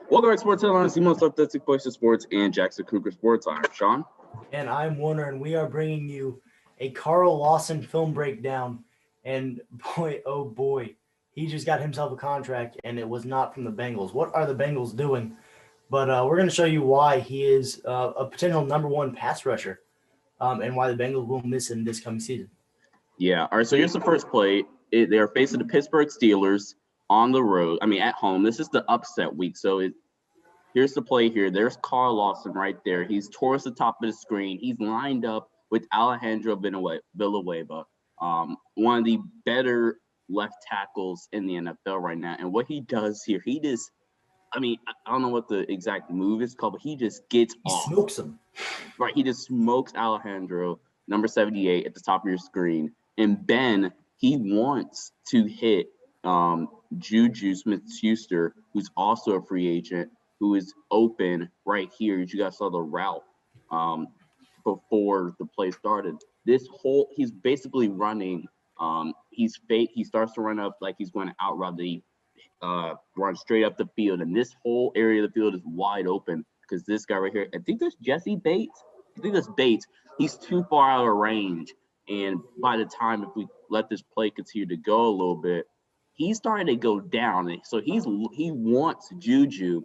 Welcome back to Sports Headlines, the most authentic voice of sports and Jackson Cougar Sports. I'm Sean. And I'm Warner, and we are bringing you a Carl Lawson film breakdown. And boy, oh boy, he just got himself a contract, and it was not from the Bengals. What are the Bengals doing? But we're going to show you why he is a potential number one pass rusher and why the Bengals will miss him this coming season. Yeah, all right, so here's the first play. They're facing the Pittsburgh Steelers on the road. At home. This is the upset week, so here's the play here. There's Carl Lawson right there. He's towards the top of the screen. He's lined up with Alejandro Villanueva, one of the better left tackles in the NFL right now. And what he does here, I don't know what the exact move is called, but he just gets off. He smokes him. Right, he just smokes Alejandro, number 78, at the top of your screen. And Ben, he wants to hit Juju Smith-Schuster, who's also a free agent, who is open right here. You guys saw the route before the play started. He's basically running. He starts to run up like he's going to outrun run straight up the field, and this whole area of the field is wide open because this guy right here, I think that's Jesse Bates. I think that's Bates. He's too far out of range, and by the time if we let this play continue to go a little bit, he's starting to go down. So he wants Juju.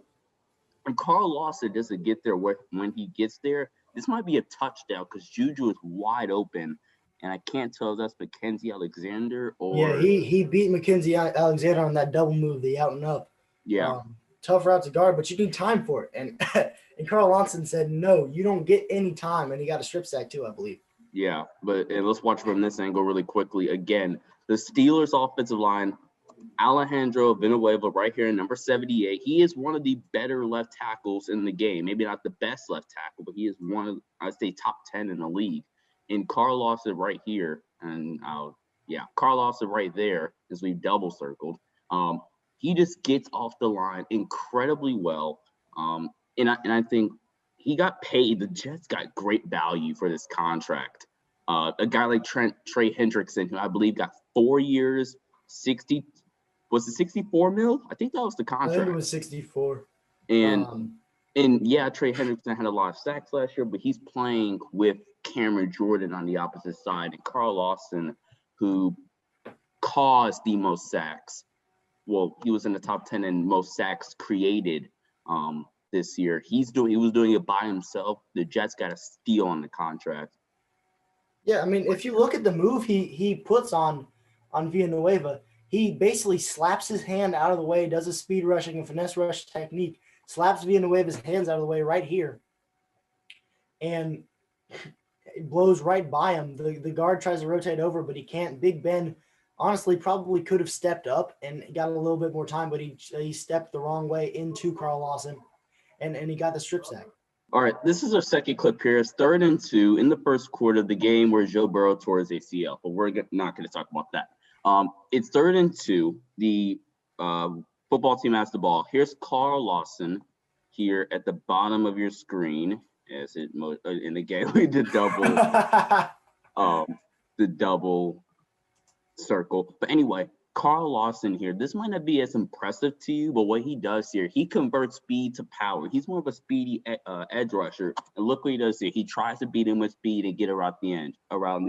And Carl Lawson doesn't get there when he gets there. This might be a touchdown because Juju is wide open. And I can't tell if that's Mackenzie Alexander or – Yeah, he beat Mackenzie Alexander on that double move, the out and up. Yeah. Tough route to guard, but you need time for it. And Carl Lawson said, no, you don't get any time. And he got a strip sack too, I believe. Yeah, and let's watch from this angle really quickly. Again, the Steelers' offensive line – Alejandro Villanueva right here in number 78. He is one of the better left tackles in the game. Maybe not the best left tackle, but he is one of, I'd say, top 10 in the league. And Carl Lawson right here, and Carl Lawson right there, as we've double circled. He just gets off the line incredibly well. And I think he got paid. The Jets got great value for this contract. A guy like Trey Hendrickson, who I believe got 4 years, 60. Was it 64 mil? I think that was the contract. I think it was 64. And Trey Hendrickson had a lot of sacks last year, but he's playing with Cameron Jordan on the opposite side, and Carl Lawson, who caused the most sacks. Well, he was in the top 10 in most sacks created this year. He was doing it by himself. The Jets got a steal on the contract. Yeah, if you look at the move he puts on Villanueva, he basically slaps his hand out of the way, does a speed rushing and finesse rush technique, slaps Villanueva's hands out of the way right here, and it blows right by him. The guard tries to rotate over, but he can't. Big Ben honestly probably could have stepped up and got a little bit more time, but he stepped the wrong way into Carl Lawson, and he got the strip sack. All right, this is our second clip here. It's 3rd and 2 in the first quarter of the game where Joe Burrow tore his ACL, but we're not going to talk about that. It's 3rd and 2. The football team has the ball. Here's Carl Lawson here at the bottom of your screen. And again, we did the double circle. But anyway, Carl Lawson here. This might not be as impressive to you, but what he does here, he converts speed to power. He's more of a speedy edge rusher. And look what he does here. He tries to beat him with speed and get around the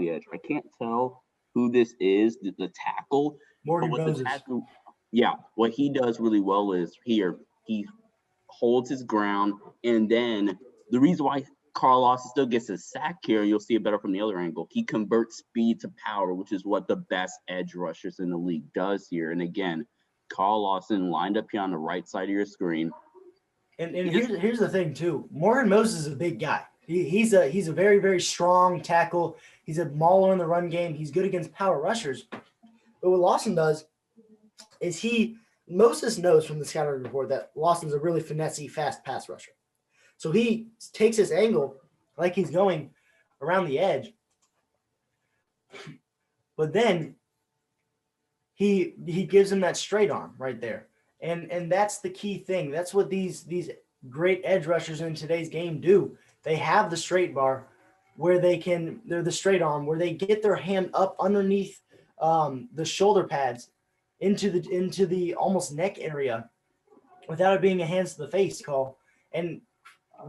edge. I can't tell who this is, the tackle. Morgan Moses. What he does really well is here, he holds his ground, and then the reason why Carl Lawson still gets a sack here, you'll see it better from the other angle, he converts speed to power, which is what the best edge rushers in the league does here. And again, Carl Lawson lined up here on the right side of your screen. And here's the thing too, Morgan Moses is a big guy. He's a very, very strong tackle. He's a mauler in the run game. He's good against power rushers. But what Lawson does is Moses knows from the scouting report that Lawson's a really finessey, fast pass rusher. So he takes his angle like he's going around the edge. But then he gives him that straight arm right there. And that's the key thing. That's what these great edge rushers in today's game do. They have the straight bar where they're the straight arm, where they get their hand up underneath the shoulder pads into the almost neck area, without it being a hands to the face call, and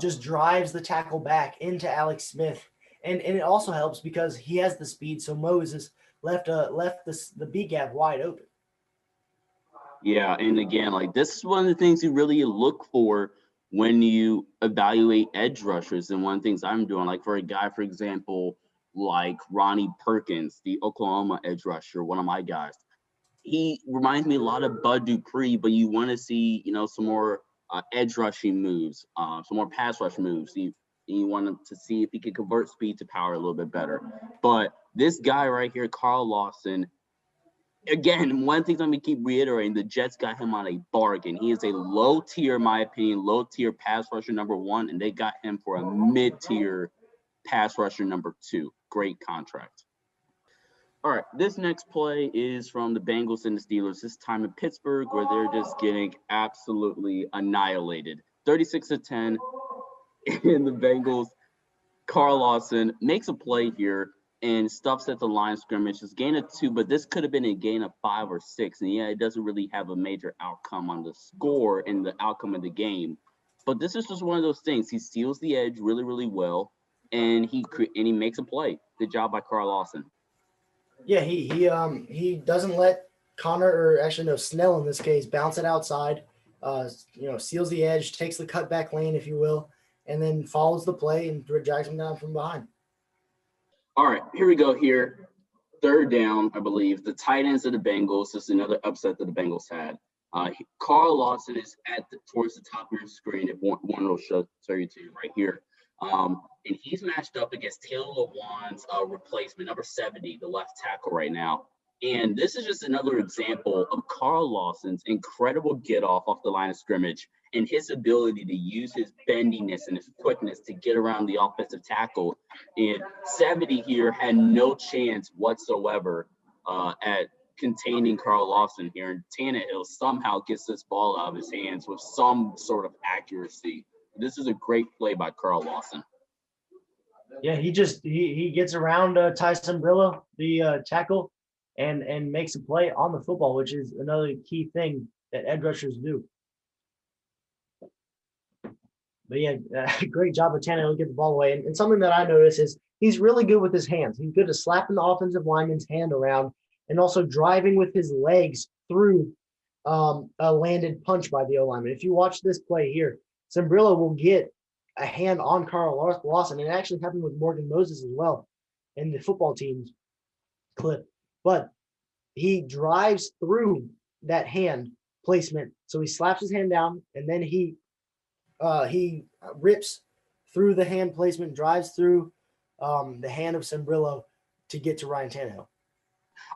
just drives the tackle back into Alex Smith. And it also helps because he has the speed, so Moses left the B gap wide open. Yeah, and again, like this is one of the things you really look for when you evaluate edge rushers. And one of the things I'm doing, like for a guy, for example, like Ronnie Perkins, the Oklahoma edge rusher, one of my guys, he reminds me a lot of Bud Dupree, but you want to see, some more edge rushing moves, some more pass rush moves. You want to see if he can convert speed to power a little bit better. But this guy right here, Carl Lawson, again, one thing I'm going to keep reiterating, the Jets got him on a bargain. He is a low tier, in my opinion, low tier pass rusher number 1, and they got him for a mid tier pass rusher number 2. Great contract. All right, this next play is from the Bengals and the Steelers, this time in Pittsburgh, where they're just getting absolutely annihilated. 36-10, and the Bengals, Carl Lawson makes a play here and stuffs at the line of scrimmage. It's gain of 2, but this could have been a gain of 5 or 6. And yeah, it doesn't really have a major outcome on the score and the outcome of the game. But this is just one of those things. He steals the edge really, really well, and he makes a play. Good job by Carl Lawson. Yeah, he doesn't let Connor, or actually no, Snell in this case, bounce it outside. Seals the edge, takes the cutback lane, if you will, and then follows the play and drags him down from behind. All right, here we go here. 3rd down, I believe. The tight ends of the Bengals. This is another upset that the Bengals had. Carl Lawson is towards the top of your screen. If one will show you to you right here. And he's matched up against Taylor Lewan's replacement, number 70, the left tackle right now. And this is just another example of Carl Lawson's incredible get off the line of scrimmage and his ability to use his bendiness and his quickness to get around the offensive tackle. And 70 here had no chance whatsoever at containing Carl Lawson here. And Tannehill somehow gets this ball out of his hands with some sort of accuracy. This is a great play by Carl Lawson. Yeah, he gets around Tyson Brillo, the tackle, and makes a play on the football, which is another key thing that edge rushers do. But yeah, great job of Tannehill to get the ball away. And something that I notice is he's really good with his hands. He's good at slapping the offensive lineman's hand around and also driving with his legs through a landed punch by the O-lineman. If you watch this play here, Zimbrilla will get a hand on Carl Lawson. It actually happened with Morgan Moses as well in the football team's clip. But he drives through that hand placement. So he slaps his hand down, and then he rips through the hand placement, drives through the hand of Zimbrilla to get to Ryan Tannehill.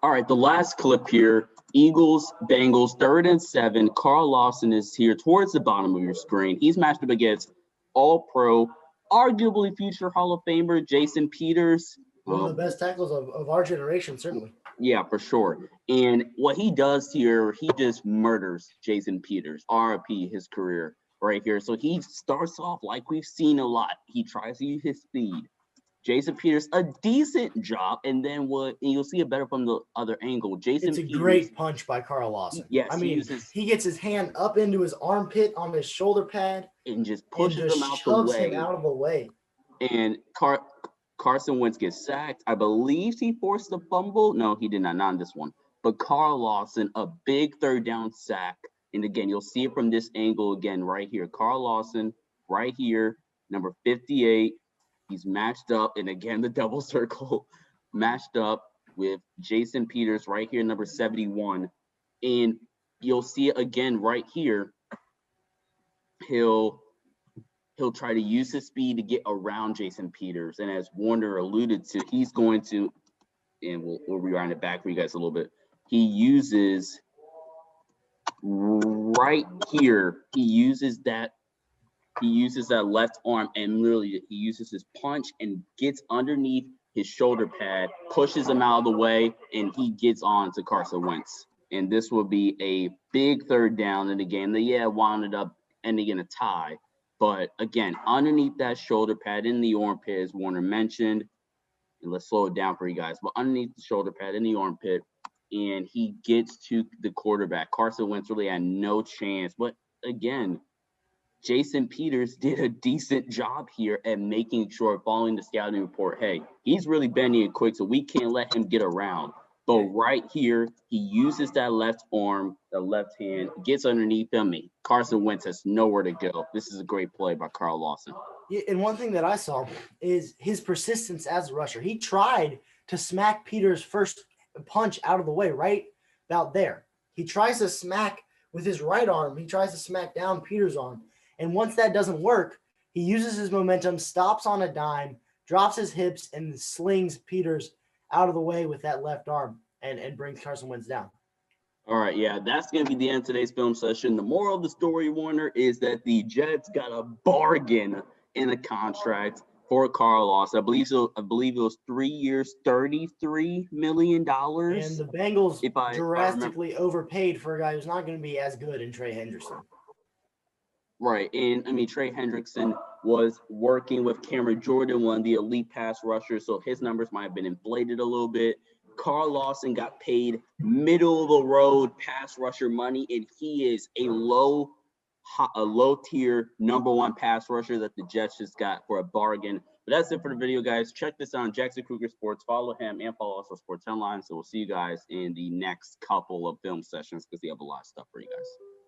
All right, the last clip here, Eagles, Bengals, 3rd and 7. Carl Lawson is here towards the bottom of your screen. He's matched up against All-Pro, arguably future Hall of Famer Jason Peters. One of the best tackles of our generation, certainly. Yeah, for sure. And what he does here, he just murders Jason Peters, RIP his career right here. So he starts off like we've seen a lot. He tries to use his speed. Jason Peters, a decent job, and then you'll see it better from the other angle. It's a great punch by Carl Lawson. Yes, I mean, he gets his hand up into his armpit on his shoulder pad and just pushes him out of the way. And Carson Wentz gets sacked. I believe he forced a fumble. No, he did not on this one. But Carl Lawson, a big 3rd down sack. And again, you'll see it from this angle again right here. Carl Lawson right here, number 58. He's matched up, and again, the double circle matched up with Jason Peters right here, number 71. And you'll see it again right here. He'll try to use his speed to get around Jason Peters. And as Warner alluded to, he's going to, and we'll rewind it back for you guys a little bit. He uses right here, he uses that left arm, and literally he uses his punch and gets underneath his shoulder pad, pushes him out of the way, and he gets on to Carson Wentz. And this will be a big 3rd down in the game that, wound up ending in a tie. But again, underneath that shoulder pad in the armpit, as Warner mentioned, and let's slow it down for you guys, but underneath the shoulder pad in the armpit, and he gets to the quarterback. Carson Wentz really had no chance, but again, Jason Peters did a decent job here at making sure, following the scouting report, hey, he's really bending and quick, so we can't let him get around. But right here, he uses that left arm, the left hand, gets underneath him. Carson Wentz has nowhere to go. This is a great play by Carl Lawson. Yeah, and one thing that I saw is his persistence as a rusher. He tried to smack Peters' first punch out of the way, right about there. He tries to smack with his right arm. He tries to smack down Peters' arm. And once that doesn't work, he uses his momentum, stops on a dime, drops his hips, and slings Peters out of the way with that left arm and brings Carson Wentz down. All right, yeah, that's going to be the end of today's film session. The moral of the story, Warner, is that the Jets got a bargain in a contract for Carl Lawson. I believe it was 3 years, $33 million. And the Bengals drastically overpaid for a guy who's not going to be as good in Trey Hendrickson. Right, and I mean, Trey Hendrickson was working with Cameron Jordan, one of the elite pass rushers, so his numbers might have been inflated a little bit. Carl Lawson got paid middle of the road pass rusher money, and he is a low tier number one pass rusher that the Jets just got for a bargain. But that's it for the video, guys. Check this out on Jackson Kruger Sports. Follow him and follow us on Sports Headlines. So we'll see you guys in the next couple of film sessions because we have a lot of stuff for you guys.